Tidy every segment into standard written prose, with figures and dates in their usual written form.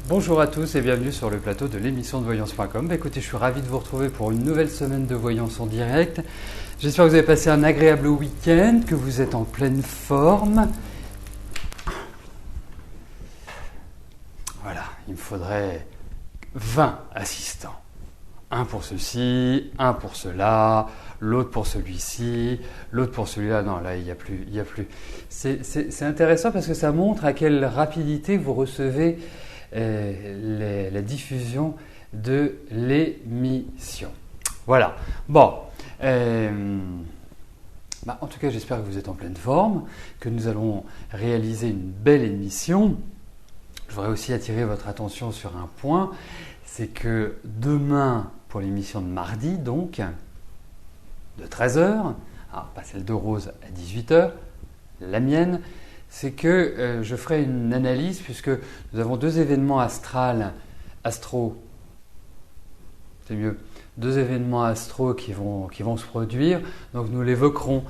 Bonjour à tous et bienvenue sur le plateau de l'émission de voyance.com. Écoutez, je suis ravi de vous retrouver pour une nouvelle semaine de voyance en direct. J'espère que vous avez passé un agréable week-end, que vous êtes en pleine forme. Voilà, il me faudrait 20 assistants. Un pour ceci, un pour cela, l'autre pour celui-ci, l'autre pour celui-là. Non, là, il n'y a plus. C'est intéressant parce que ça montre à quelle rapidité vous recevez la diffusion de l'émission. Voilà. Bon. En tout cas, j'espère que vous êtes en pleine forme, que nous allons réaliser une belle émission. Je voudrais aussi attirer votre attention sur un point, c'est que demain, pour l'émission de mardi, donc, de 13h, pas celle de Rose à 18h, la mienne, c'est que je ferai une analyse puisque nous avons deux événements astro, c'est mieux, deux événements astro qui vont se produire. Donc nous l'évoquerons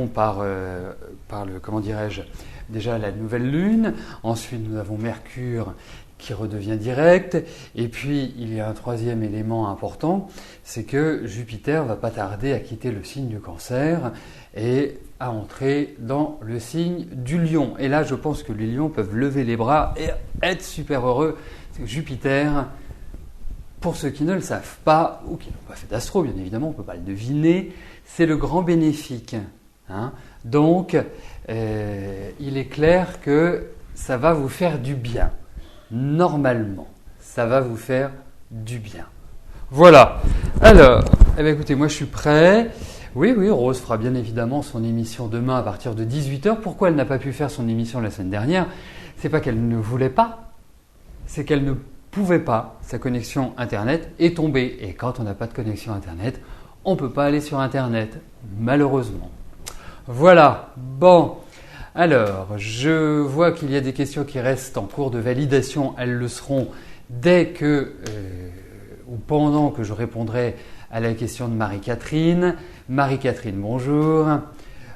par le, comment dirais-je, déjà la nouvelle lune. Ensuite nous avons Mercure qui redevient direct. Et puis il y a un troisième élément important, c'est que Jupiter va pas tarder à quitter le signe du Cancer et à entrer dans le signe du Lion. Et là, je pense que les lions peuvent lever les bras et être super heureux. Jupiter, pour ceux qui ne le savent pas, ou qui n'ont pas fait d'astro, bien évidemment, on ne peut pas le deviner, c'est le grand bénéfique. Donc, il est clair que ça va vous faire du bien. Normalement, ça va vous faire du bien. Voilà. Alors, écoutez, moi je suis prêt. Oui, Rose fera bien évidemment son émission demain à partir de 18h. Pourquoi elle n'a pas pu faire son émission la semaine dernière? C'est pas qu'elle ne voulait pas, c'est qu'elle ne pouvait pas. Sa connexion Internet est tombée. Et quand on n'a pas de connexion Internet, on ne peut pas aller sur Internet, malheureusement. Voilà, bon. Alors, je vois qu'il y a des questions qui restent en cours de validation. Elles le seront dès que, ou pendant que je répondrai à la question de Marie-Catherine. Marie-Catherine, bonjour.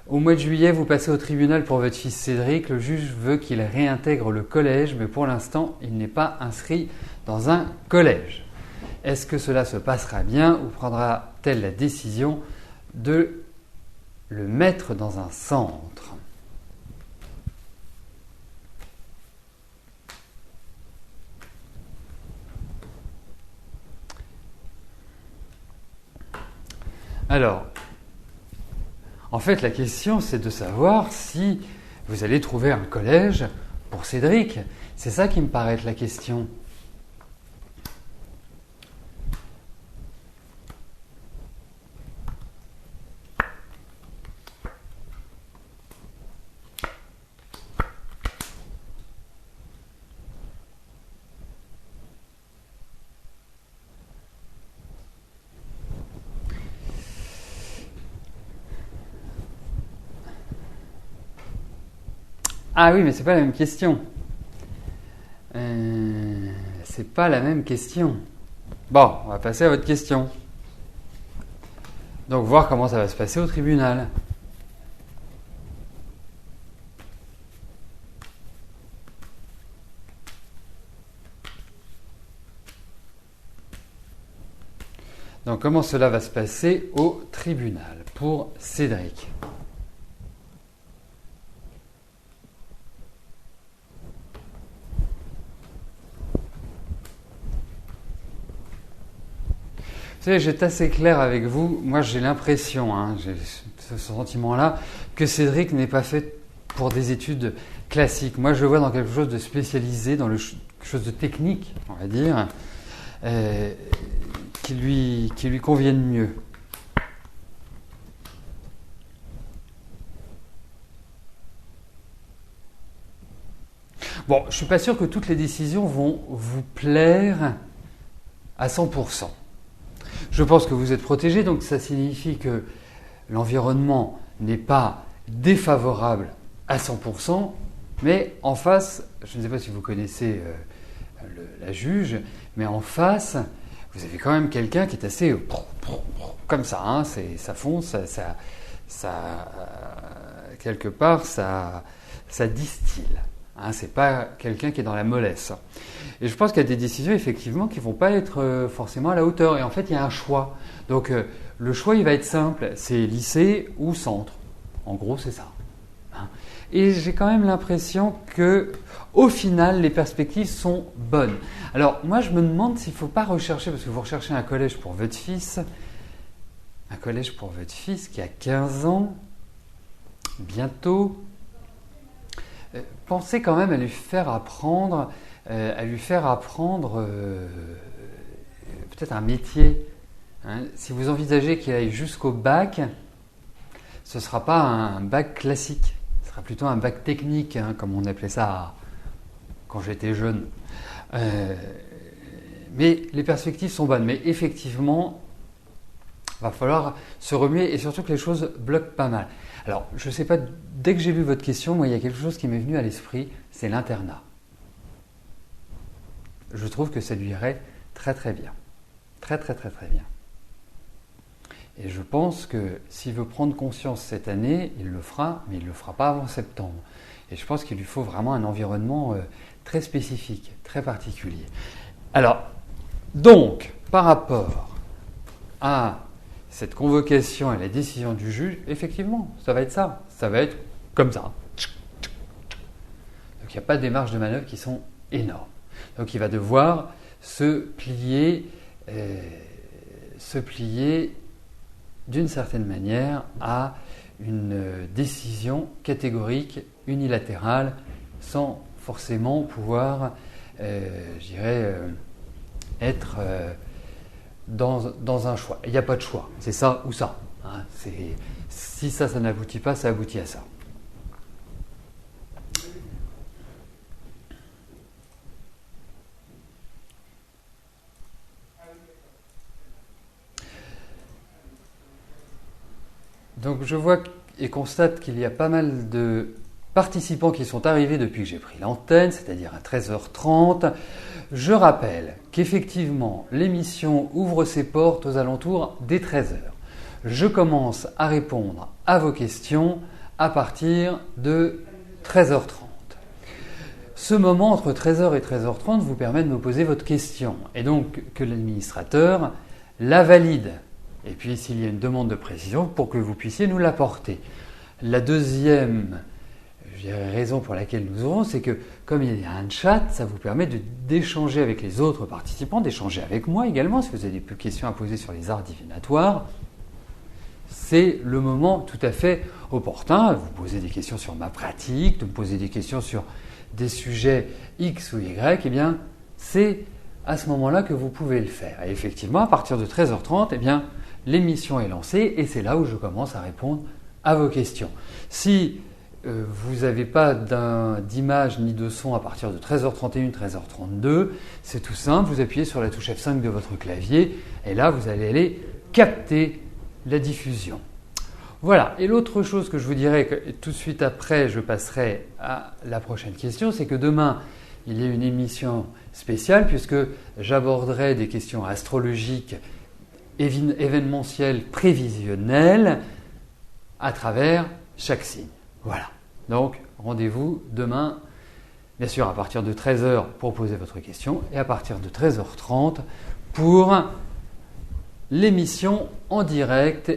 Au mois de juillet, vous passez au tribunal pour votre fils Cédric. Le juge veut qu'il réintègre le collège, mais pour l'instant, il n'est pas inscrit dans un collège. Est-ce que cela se passera bien ou prendra-t-elle la décision de le mettre dans un centre ? Alors, en fait, la question, c'est de savoir si vous allez trouver un collège pour Cédric. C'est ça qui me paraît être la question. Ah oui, mais c'est pas la même question. C'est pas la même question. Bon, on va passer à votre question. Donc, voir comment ça va se passer au tribunal. Donc, comment cela va se passer au tribunal pour Cédric ? Vous savez, j'étais assez clair avec vous. Moi, j'ai l'impression, j'ai ce sentiment-là, que Cédric n'est pas fait pour des études classiques. Moi, je le vois dans quelque chose de spécialisé, dans quelque chose de technique, on va dire, qui lui convienne mieux. Bon, je ne suis pas sûr que toutes les décisions vont vous plaire à 100%. Je pense que vous êtes protégé, donc ça signifie que l'environnement n'est pas défavorable à 100%, mais en face, je ne sais pas si vous connaissez la juge, mais en face, vous avez quand même quelqu'un qui est assez comme ça, ça fonce, ça quelque part, ça distille. Hein, c'est pas quelqu'un qui est dans la mollesse. Et je pense qu'il y a des décisions effectivement qui vont pas être forcément à la hauteur. Et en fait, il y a un choix. Donc le choix, il va être simple. C'est lycée ou centre. En gros, c'est ça. Hein. Et j'ai quand même l'impression que, au final, les perspectives sont bonnes. Alors moi, je me demande s'il ne faut pas rechercher, parce que vous recherchez un collège pour votre fils, qui a 15 ans, bientôt. Pensez quand même à lui faire apprendre, peut-être un métier. Hein. Si vous envisagez qu'il aille jusqu'au bac, ce ne sera pas un bac classique, ce sera plutôt un bac technique, hein, comme on appelait ça quand j'étais jeune. Mais les perspectives sont bonnes. Mais effectivement, il va falloir se remuer et surtout que les choses bloquent pas mal. Alors, je ne sais pas, dès que j'ai lu votre question, moi, il y a quelque chose qui m'est venu à l'esprit, c'est l'internat. Je trouve que ça lui irait très très bien. Très très très très bien. Et je pense que s'il veut prendre conscience cette année, il le fera, mais il ne le fera pas avant septembre. Et je pense qu'il lui faut vraiment un environnement très spécifique, très particulier. Alors, donc, par rapport à cette convocation et la décision du juge, effectivement, ça va être ça. Ça va être comme ça. Donc, il n'y a pas des marges de manœuvre qui sont énormes. Donc, il va devoir se plier d'une certaine manière à une décision catégorique, unilatérale, sans forcément pouvoir, être dans un choix. Il n'y a pas de choix, c'est ça ou ça. Hein. Si ça n'aboutit pas, ça aboutit à ça. Donc je vois et constate qu'il y a pas mal de participants qui sont arrivés depuis que j'ai pris l'antenne, c'est-à-dire à 13h30. Je rappelle qu'effectivement, l'émission ouvre ses portes aux alentours des 13h. Je commence à répondre à vos questions à partir de 13h30. Ce moment entre 13h et 13h30 vous permet de me poser votre question et donc que l'administrateur la valide. Et puis s'il y a une demande de précision pour que vous puissiez nous l'apporter. La deuxième raison pour laquelle nous aurons, c'est que comme il y a un chat, ça vous permet d'échanger avec les autres participants, d'échanger avec moi également, si vous avez des questions à poser sur les arts divinatoires. C'est le moment tout à fait opportun. Vous posez des questions sur ma pratique, de me poser des questions sur des sujets X ou Y, eh bien, c'est à ce moment-là que vous pouvez le faire. Et effectivement, à partir de 13h30, eh bien, l'émission est lancée et c'est là où je commence à répondre à vos questions. Si vous n'avez pas d'image ni de son à partir de 13h31, 13h32, c'est tout simple, vous appuyez sur la touche F5 de votre clavier et là, vous allez aller capter la diffusion. Voilà, et l'autre chose que je vous dirais, que tout de suite après, je passerai à la prochaine question, c'est que demain, il y a une émission spéciale puisque j'aborderai des questions astrologiques, événementielles, prévisionnelles à travers chaque signe. Voilà, donc rendez-vous demain, bien sûr à partir de 13h pour poser votre question et à partir de 13h30 pour l'émission en direct,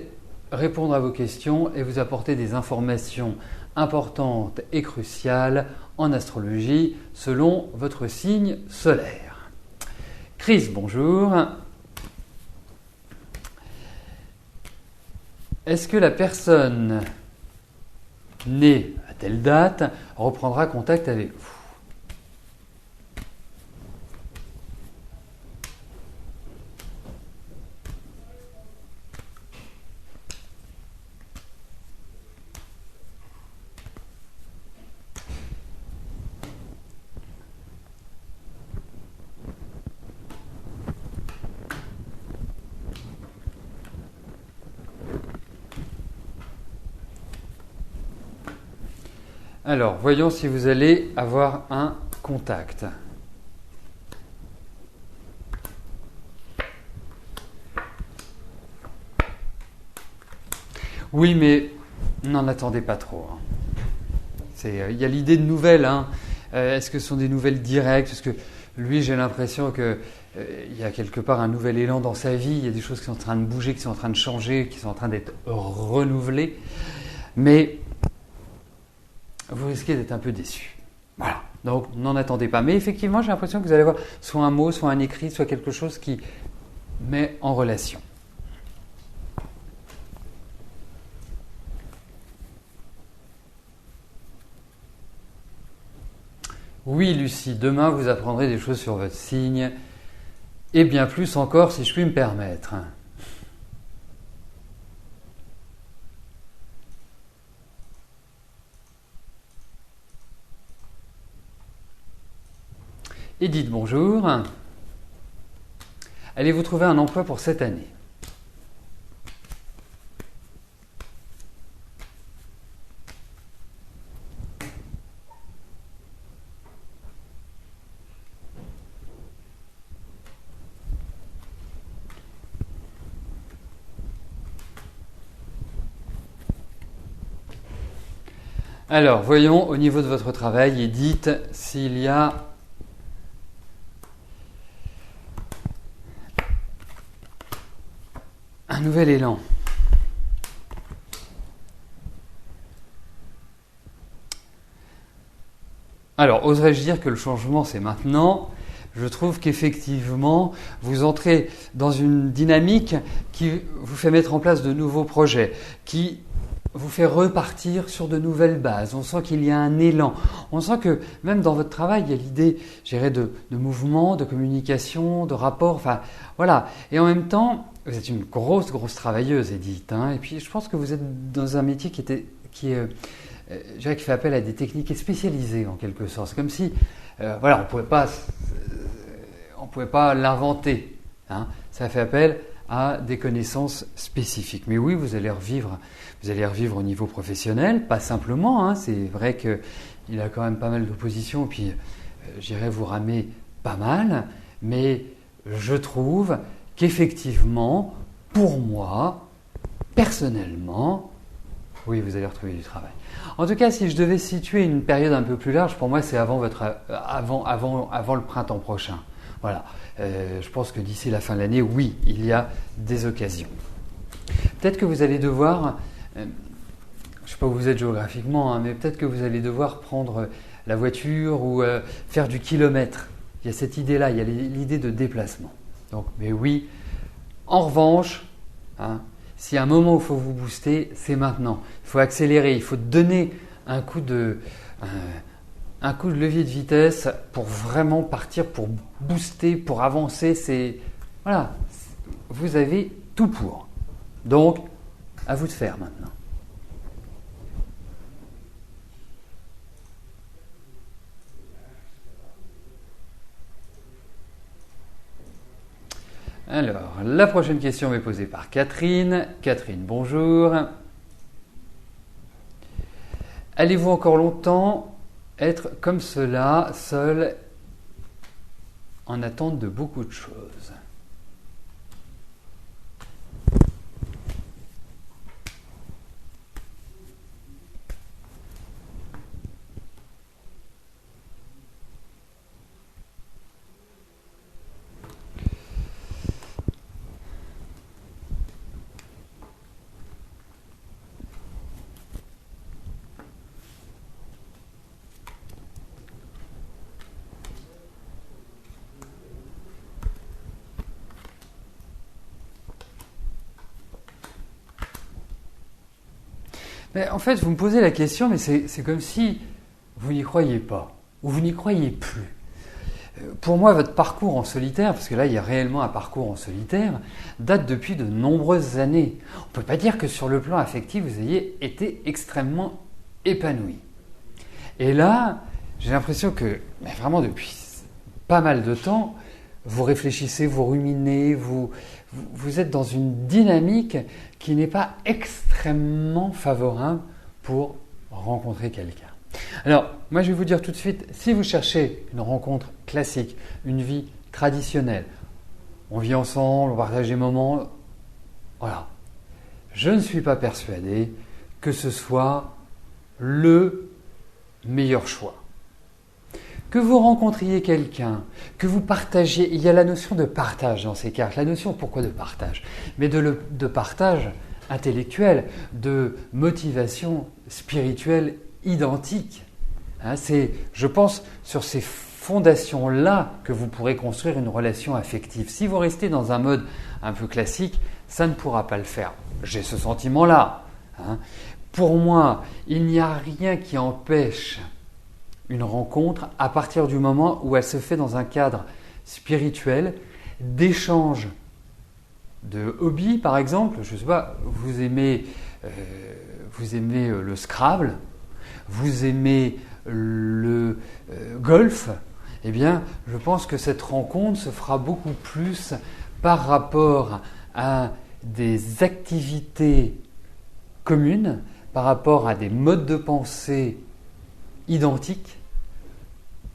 répondre à vos questions et vous apporter des informations importantes et cruciales en astrologie selon votre signe solaire. Chris, bonjour. Est-ce que la personne née à telle date reprendra contact avec vous ? Alors, voyons si vous allez avoir un contact. Oui, mais n'en attendez pas trop. Il y a l'idée de nouvelles, hein. Est-ce que ce sont des nouvelles directes? Parce que lui, j'ai l'impression que il y a quelque part un nouvel élan dans sa vie. Il y a des choses qui sont en train de bouger, qui sont en train de changer, qui sont en train d'être renouvelées. Mais vous risquez d'être un peu déçu. Voilà. Donc, n'en attendez pas. Mais effectivement, j'ai l'impression que vous allez avoir soit un mot, soit un écrit, soit quelque chose qui met en relation. Oui, Lucie, demain, vous apprendrez des choses sur votre signe. Et bien plus encore, si je puis me permettre. Edith, bonjour. Allez-vous trouver un emploi pour cette année? Alors, voyons au niveau de votre travail, Edith, s'il y a un nouvel élan. Alors, oserais-je dire que le changement, c'est maintenant? Je trouve qu'effectivement, vous entrez dans une dynamique qui vous fait mettre en place de nouveaux projets, qui vous fait repartir sur de nouvelles bases. On sent qu'il y a un élan. On sent que même dans votre travail, il y a l'idée, je dirais, de mouvement, de communication, de rapport. Enfin, voilà. Et en même temps, vous êtes une grosse travailleuse, Edith. Et puis, je pense que vous êtes dans un métier qui fait appel à des techniques spécialisées, en quelque sorte. C'est comme si, voilà, on ne pouvait pas l'inventer. Ça fait appel à des connaissances spécifiques. Mais oui, vous allez revivre au niveau professionnel, pas simplement. C'est vrai qu'il a quand même pas mal d'opposition, puis j'irai vous ramer pas mal, mais je trouve qu'effectivement, pour moi, personnellement, oui, vous allez retrouver du travail. En tout cas, si je devais situer une période un peu plus large, pour moi, c'est avant le printemps prochain. Voilà. Je pense que d'ici la fin de l'année, oui, il y a des occasions. Peut-être que vous allez devoir, je ne sais pas où vous êtes géographiquement, mais peut-être que vous allez devoir prendre la voiture ou faire du kilomètre. Il y a cette idée-là, il y a l'idée de déplacement. Donc, mais oui, en revanche, s'il y a un moment où il faut vous booster, c'est maintenant. Il faut accélérer, il faut donner un coup de levier de vitesse pour vraiment partir, pour booster, pour avancer. Voilà, vous avez tout pour. Donc, à vous de faire maintenant. Alors, la prochaine question m'est posée par Catherine. Catherine, bonjour. Allez-vous encore longtemps être comme cela, seul, en attente de beaucoup de choses? Mais en fait, vous me posez la question, mais c'est comme si vous n'y croyez pas, ou vous n'y croyez plus. Pour moi, votre parcours en solitaire, parce que là, il y a réellement un parcours en solitaire, date depuis de nombreuses années. On ne peut pas dire que sur le plan affectif, vous ayez été extrêmement épanoui. Et là, j'ai l'impression que, mais vraiment depuis pas mal de temps, vous réfléchissez, vous ruminez, vous êtes dans une dynamique qui n'est pas extrêmement favorable pour rencontrer quelqu'un. Alors, moi je vais vous dire tout de suite, si vous cherchez une rencontre classique, une vie traditionnelle, on vit ensemble, on partage des moments, voilà. Je ne suis pas persuadé que ce soit le meilleur choix. que vous rencontriez quelqu'un, que vous partagiez, il y a la notion de partage dans ces cartes. La notion, pourquoi de partage? Mais de partage intellectuel, de motivation spirituelle identique. Hein, c'est, je pense, sur ces fondations-là que vous pourrez construire une relation affective. Si vous restez dans un mode un peu classique, ça ne pourra pas le faire. J'ai ce sentiment-là. Hein. Pour moi, il n'y a rien qui empêche une rencontre à partir du moment où elle se fait dans un cadre spirituel, d'échange de hobby, par exemple. Je ne sais pas, vous aimez le Scrabble, vous aimez le golf, eh bien, je pense que cette rencontre se fera beaucoup plus par rapport à des activités communes, par rapport à des modes de pensée identiques,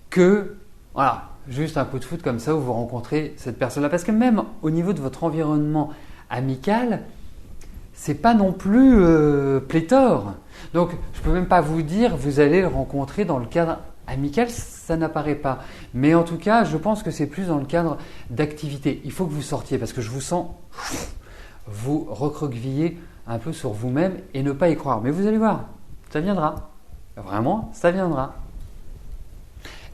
que, voilà, juste un coup de foot comme ça où vous rencontrez cette personne-là. Parce que même au niveau de votre environnement amical, c'est pas non plus pléthore. Donc, je peux même pas vous dire, vous allez le rencontrer dans le cadre amical, ça n'apparaît pas. Mais en tout cas, je pense que c'est plus dans le cadre d'activité. Il faut que vous sortiez parce que je vous sens vous recroqueviller un peu sur vous-même et ne pas y croire. Mais vous allez voir, ça viendra. Vraiment, ça viendra.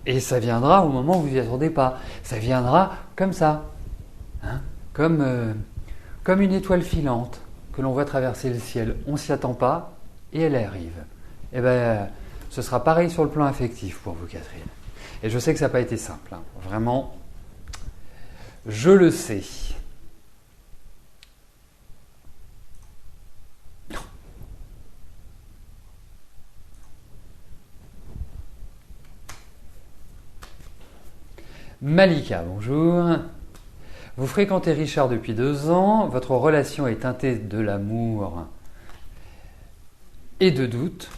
Et ça viendra au moment où vous n'y attendez pas. Ça viendra comme ça. Hein, comme une étoile filante que l'on voit traverser le ciel. On ne s'y attend pas et elle arrive. Et bien, ce sera pareil sur le plan affectif pour vous, Catherine. Et je sais que ça n'a pas été simple. Hein. Vraiment, je le sais. Malika, bonjour. Vous fréquentez Richard depuis 2 ans. Votre relation est teintée de l'amour et de doute.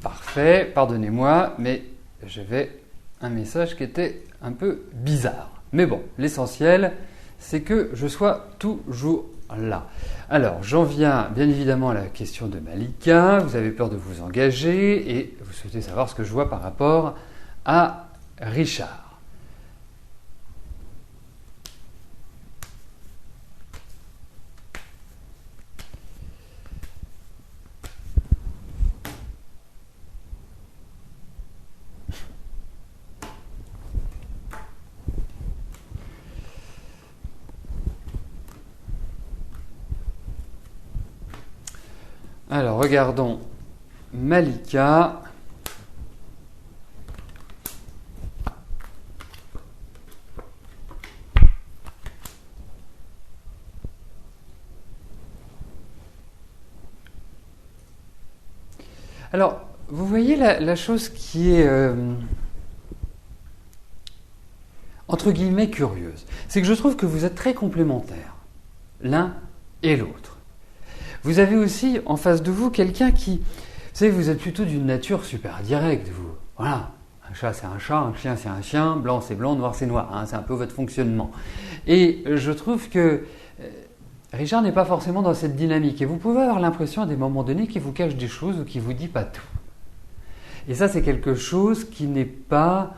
Parfait, pardonnez-moi, mais j'avais un message qui était un peu bizarre. Mais bon, l'essentiel, c'est que je sois toujours là. Alors, j'en viens bien évidemment à la question de Malika. Vous avez peur de vous engager et vous souhaitez savoir ce que je vois par rapport à Richard. Alors, regardons Malika. Alors, vous voyez la chose qui est, entre guillemets, curieuse. C'est que je trouve que vous êtes très complémentaires, l'un et l'autre. Vous avez aussi en face de vous quelqu'un qui, vous savez, vous êtes plutôt d'une nature super directe, vous. Voilà, un chat c'est un chat, un chien c'est un chien, blanc c'est blanc, noir c'est noir. Hein, c'est un peu votre fonctionnement. Et je trouve que Richard n'est pas forcément dans cette dynamique. Et vous pouvez avoir l'impression à des moments donnés qu'il vous cache des choses ou qu'il ne vous dit pas tout. Et ça, c'est quelque chose qui n'est pas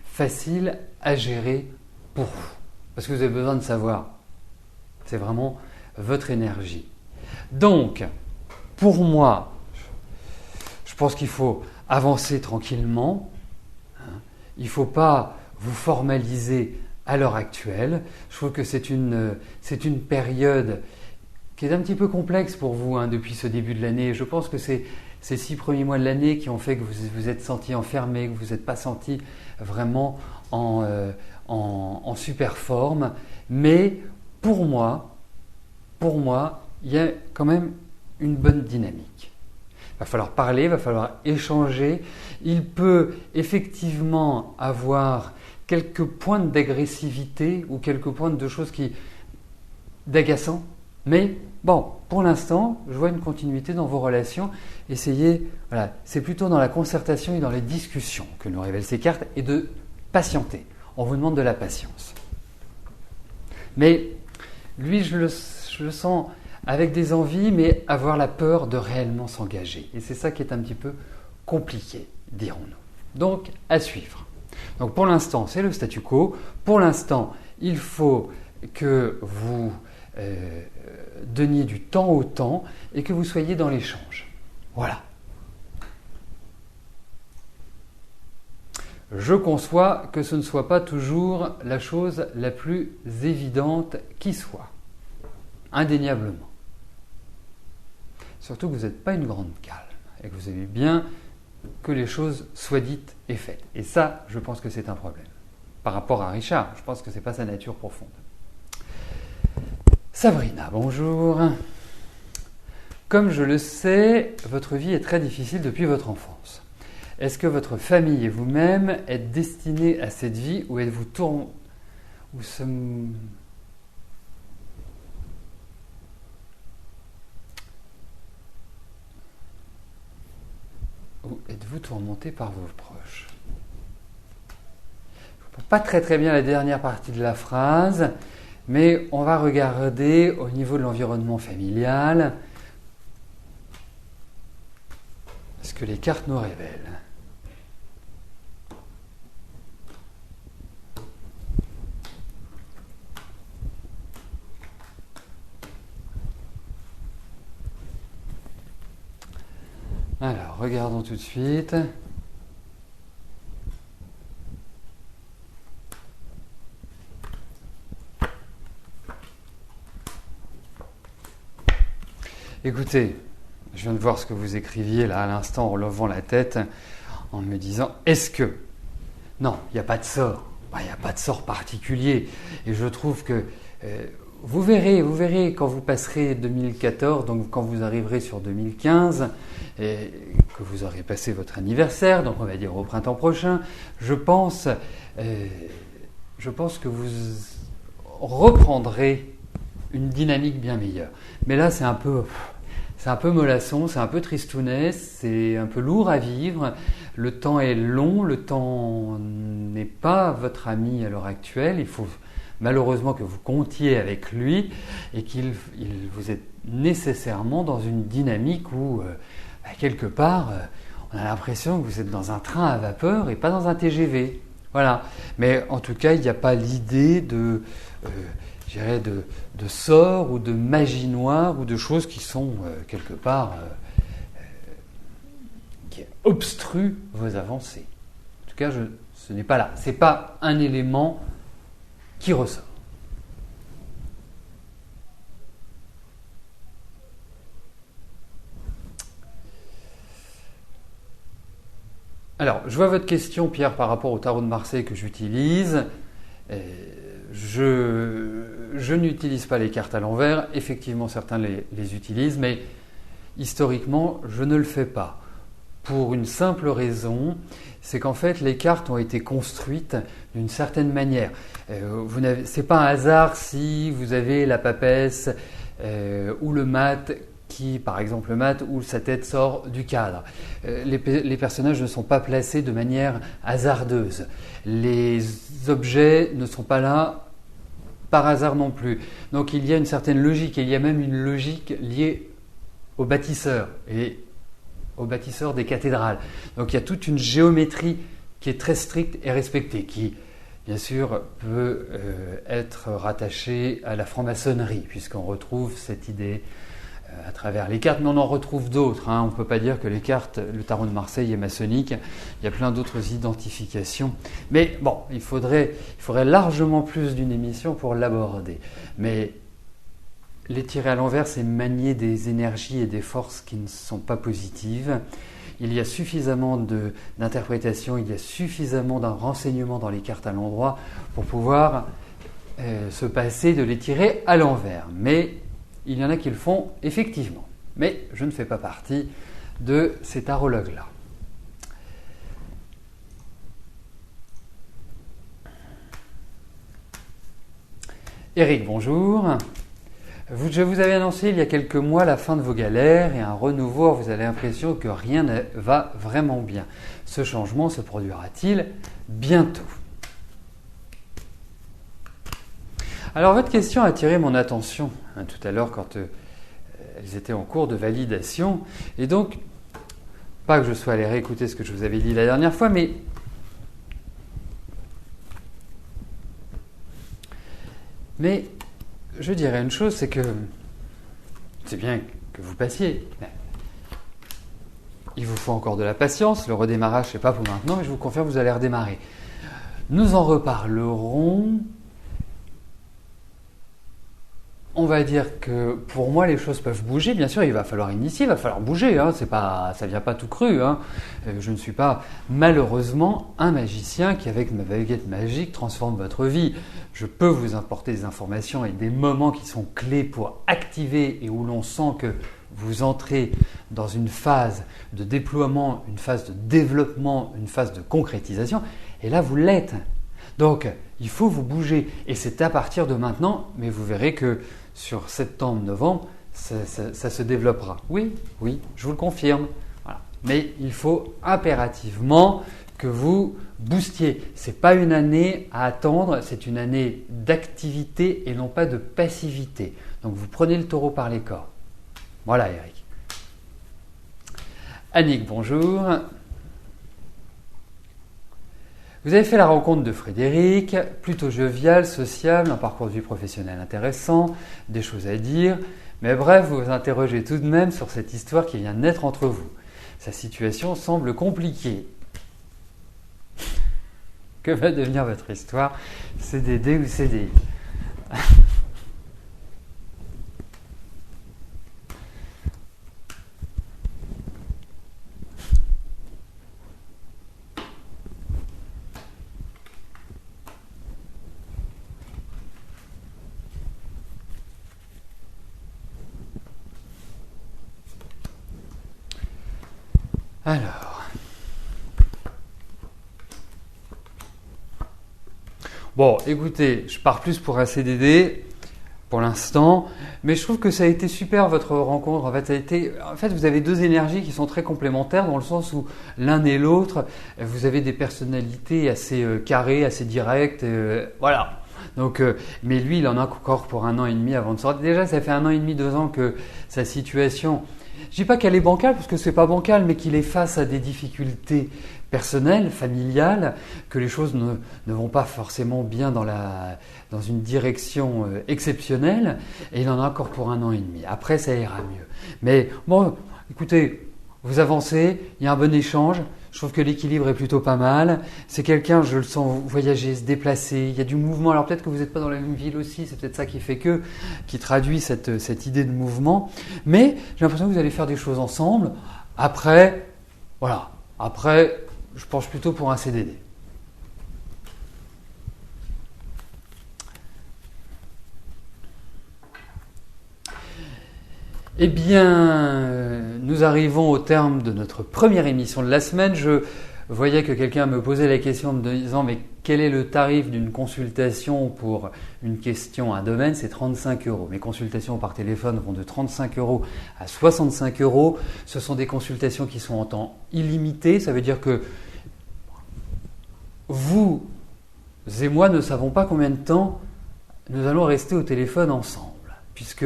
facile à gérer pour vous. Parce que vous avez besoin de savoir. C'est vraiment votre énergie. Donc, pour moi, je pense qu'il faut avancer tranquillement. Il ne faut pas vous formaliser à l'heure actuelle. Je trouve que c'est une période qui est un petit peu complexe pour vous depuis ce début de l'année. Je pense que c'est ces 6 premiers mois de l'année qui ont fait que vous vous êtes senti enfermé, que vous n'êtes pas senti vraiment en super forme. Mais pour moi, il y a quand même une bonne dynamique. Il va falloir parler, il va falloir échanger. Il peut effectivement avoir quelques pointes d'agressivité ou quelques pointes de choses d'agaçant. Mais bon, pour l'instant, je vois une continuité dans vos relations. Essayez, voilà, c'est plutôt dans la concertation et dans les discussions que nous révèlent ces cartes et de patienter. On vous demande de la patience. Mais lui, je le sens avec des envies, mais avoir la peur de réellement s'engager. Et c'est ça qui est un petit peu compliqué, dirons-nous. Donc, à suivre. Donc, pour l'instant, c'est le statu quo. Pour l'instant, il faut que vous donniez du temps au temps et que vous soyez dans l'échange. Voilà. Je conçois que ce ne soit pas toujours la chose la plus évidente qui soit. Indéniablement. Surtout que vous n'êtes pas une grande calme et que vous aimez bien que les choses soient dites et faites. Et ça, je pense que c'est un problème. Par rapport à Richard, je pense que ce n'est pas sa nature profonde. Sabrina, bonjour. Comme je le sais, votre vie est très difficile depuis votre enfance. Est-ce que votre famille et vous-même êtes destinés à cette vie ou êtes-vous tourmenté par vos proches? Je ne comprends pas très bien la dernière partie de la phrase, mais on va regarder au niveau de l'environnement familial ce que les cartes nous révèlent. Alors, regardons tout de suite. Écoutez, je viens de voir ce que vous écriviez là à l'instant en levant la tête, en me disant « est-ce que ?» Non, il n'y a pas de sort. Il n'y a pas de sort particulier. Et je trouve que vous verrez quand vous passerez 2014, donc quand vous arriverez sur 2015, et que vous aurez passé votre anniversaire, donc on va dire au printemps prochain, je pense que vous reprendrez une dynamique bien meilleure. Mais là, c'est un peu mollasson, c'est un peu tristounet, c'est un peu lourd à vivre. Le temps est long, le temps n'est pas votre ami à l'heure actuelle. Il faut malheureusement que vous comptiez avec lui et vous êtes nécessairement dans une dynamique où, quelque part, on a l'impression que vous êtes dans un train à vapeur et pas dans un TGV. Voilà. Mais en tout cas, il n'y a pas l'idée de sorts ou de magie noire ou de choses qui sont quelque part qui obstruent vos avancées. En tout cas, ce n'est pas là. Ce n'est pas un élément qui ressort. Alors, je vois votre question, Pierre, par rapport au tarot de Marseille que j'utilise. Je n'utilise pas les cartes à l'envers. Effectivement, certains les utilisent, mais historiquement, je ne le fais pas. Pour une simple raison, c'est qu'en fait, les cartes ont été construites d'une certaine manière. C'est pas un hasard si vous avez la papesse ou le mat qui, par exemple le mat, où sa tête sort du cadre. Les personnages ne sont pas placés de manière hasardeuse. Les objets ne sont pas là par hasard non plus. Donc il y a une certaine logique, et il y a même une logique liée aux bâtisseurs et aux bâtisseurs des cathédrales. Donc il y a toute une géométrie qui est très stricte et respectée, qui bien sûr peut être rattachée à la franc-maçonnerie, puisqu'on retrouve cette idée à travers les cartes, mais on en retrouve d'autres. On ne peut pas dire que les cartes, le tarot de Marseille est maçonnique. Il y a plein d'autres identifications. Mais bon, il faudrait largement plus d'une émission pour l'aborder. Mais les tirer à l'envers, c'est manier des énergies et des forces qui ne sont pas positives. Il y a suffisamment d'interprétation, il y a suffisamment d'un renseignement dans les cartes à l'endroit pour pouvoir se passer de les tirer à l'envers. Mais il y en a qui le font effectivement. Mais je ne fais pas partie de ces tarologues-là. Eric, bonjour. Je vous avais annoncé il y a quelques mois la fin de vos galères et un renouveau. Vous avez l'impression que rien ne va vraiment bien. Ce changement se produira-t-il bientôt? Alors votre question a attiré mon attention tout à l'heure quand elles étaient en cours de validation. Et donc, pas que je sois allé réécouter ce que je vous avais dit la dernière fois, mais je dirais une chose, c'est que c'est bien que vous passiez. Il vous faut encore de la patience. Le redémarrage, c'est pas pour maintenant, mais je vous confirme, vous allez redémarrer. Nous en reparlerons. On va dire que pour moi, les choses peuvent bouger. Bien sûr, il va falloir initier, il va falloir bouger. Ça vient pas tout cru. Je ne suis pas malheureusement un magicien qui, avec ma baguette magique, transforme votre vie. Je peux vous apporter des informations et des moments qui sont clés pour activer et où l'on sent que vous entrez dans une phase de déploiement, une phase de développement, une phase de concrétisation. Et là, vous l'êtes. Donc, il faut vous bouger. Et c'est à partir de maintenant, mais vous verrez que sur septembre-novembre, ça se développera. Oui, je vous le confirme. Voilà. Mais il faut impérativement que vous boostiez. Ce n'est pas une année à attendre, c'est une année d'activité et non pas de passivité. Donc vous prenez le taureau par les cornes. Voilà Eric. Annick, bonjour. Vous avez fait la rencontre de Frédéric, plutôt jovial, sociable, un parcours de vie professionnelle intéressant, des choses à dire, mais bref, vous vous interrogez tout de même sur cette histoire qui vient de naître entre vous. Sa situation semble compliquée. Que va devenir votre histoire? CDD ou CDI? Alors, bon, écoutez, je pars plus pour un CDD pour l'instant, mais je trouve que ça a été super votre rencontre. En fait, vous avez deux énergies qui sont très complémentaires dans le sens où l'un et l'autre, vous avez des personnalités assez carrées, assez directes, voilà. Donc, mais lui, il en a encore pour 1 an et demi avant de sortir. Déjà, ça fait 1 an et demi, 2 ans que sa situation. Je dis pas qu'elle est bancale, parce que c'est pas bancal, mais qu'il est face à des difficultés personnelles, familiales, que les choses ne vont pas forcément bien dans une direction exceptionnelle, et il en a encore pour 1 an et demi. Après, ça ira mieux. Mais bon, écoutez, vous avancez, il y a un bon échange, je trouve que l'équilibre est plutôt pas mal. C'est quelqu'un, je le sens voyager, se déplacer, il y a du mouvement. Alors peut-être que vous n'êtes pas dans la même ville aussi, c'est peut-être ça qui traduit cette idée de mouvement. Mais j'ai l'impression que vous allez faire des choses ensemble. Après, voilà. Après, je penche plutôt pour un CDD. Eh bien, nous arrivons au terme de notre première émission de la semaine. Je voyais que quelqu'un me posait la question en me disant « Mais quel est le tarif d'une consultation pour une question, un domaine ?» C'est 35 €. Mes consultations par téléphone vont de 35 € à 65 €. Ce sont des consultations qui sont en temps illimité. Ça veut dire que vous et moi ne savons pas combien de temps nous allons rester au téléphone ensemble, puisque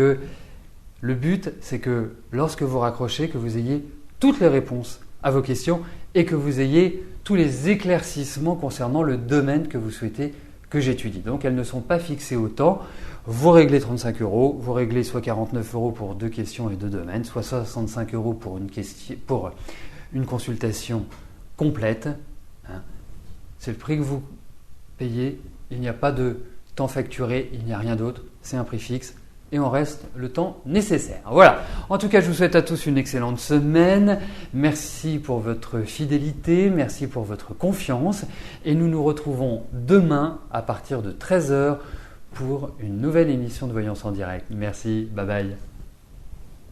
le but, c'est que lorsque vous raccrochez, que vous ayez toutes les réponses à vos questions et que vous ayez tous les éclaircissements concernant le domaine que vous souhaitez que j'étudie. Donc, elles ne sont pas fixées au temps. Vous réglez 35 euros, vous réglez soit 49 euros pour 2 questions et 2 domaines, soit 65 euros pour une consultation complète. Hein. C'est le prix que vous payez, il n'y a pas de temps facturé, il n'y a rien d'autre, c'est un prix fixe. Et on reste le temps nécessaire. Voilà. En tout cas, je vous souhaite à tous une excellente semaine. Merci pour votre fidélité, merci pour votre confiance. Et nous nous retrouvons demain à partir de 13h pour une nouvelle émission de Voyance en direct. Merci, bye bye.